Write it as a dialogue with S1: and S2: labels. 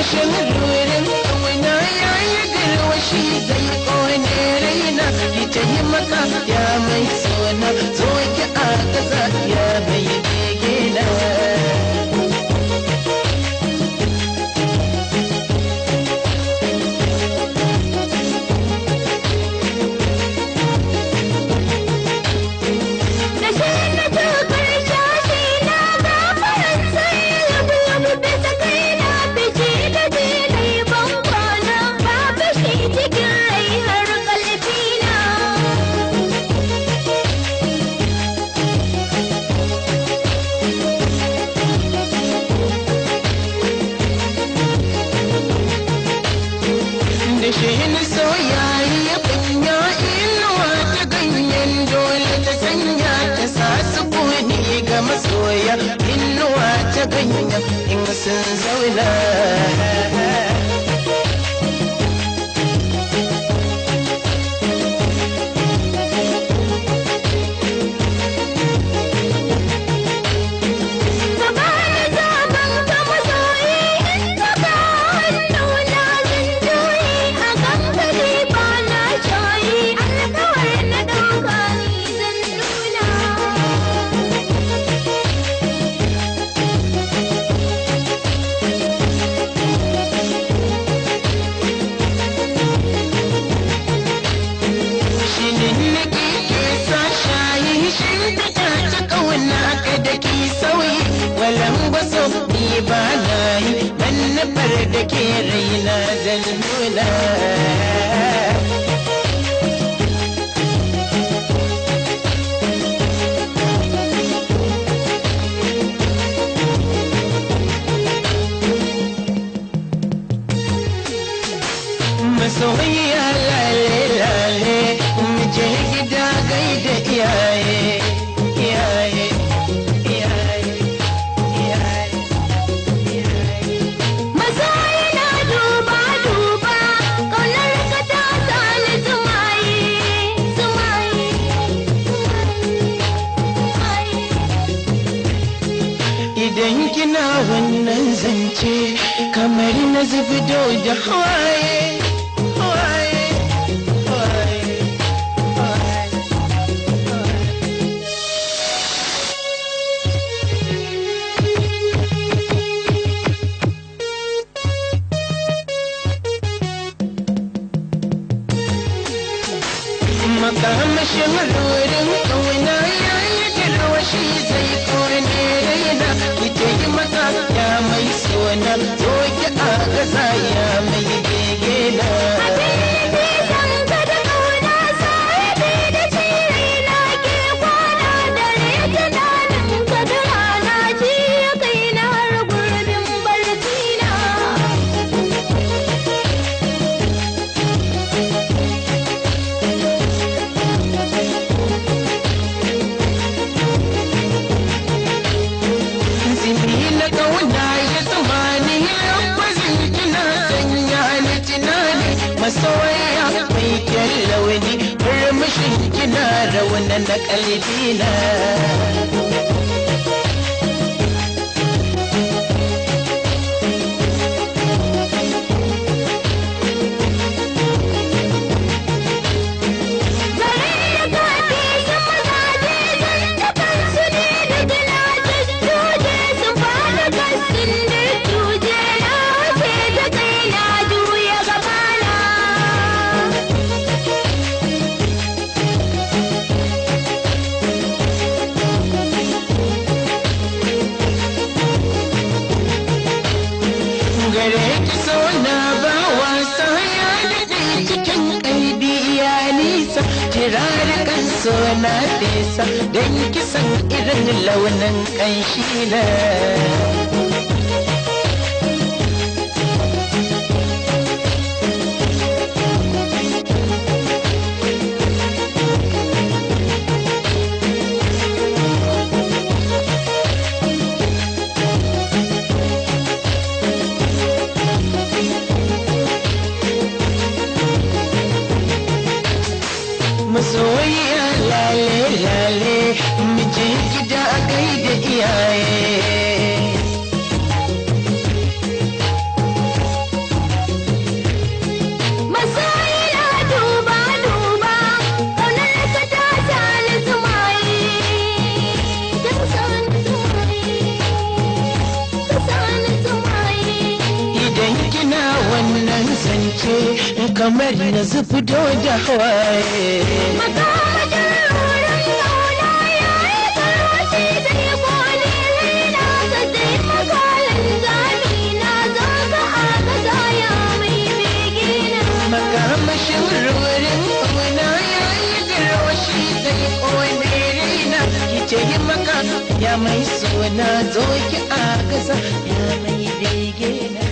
S1: makamashin rurin kauna ya yi garwashi zai kone raina ki ta yi maka ya mai sona zo ki a ƙasa ya mai begena. Dashin soyayi ya kunya inuwa ta ganyen dole ta sanya ta sa sukuni ga masoya inuwa ta ganyen in sun zauna. Ni ba na yi manufar da ke raina zan nuna. Masoyiya lale lale mu je gida gaida iyaye. Idan kina wannan zance kamar na zubido da hawaye. Makamashin rurin kauna ya yi garwashi zai kone raina ki ta yi maka ya mai sona zo ki a ƙasa ya mai begena. Masoya mai kyan launi murmushin kina rauna na kalbina. Gare ki so na ba wasa ya daɗe cikin ƙaibi ya nisa kirarikan so na fesa don kisan irin launin ƙanshi na. Masoyiya lale lale mu je gida gaida iyaye. idan kina wannan zance kamar na zufido da hawaye makamashin rurin kuna yayi garwashi zai kone raina ki ce yi maka ya mai suna zo ki agaza ya mai bege na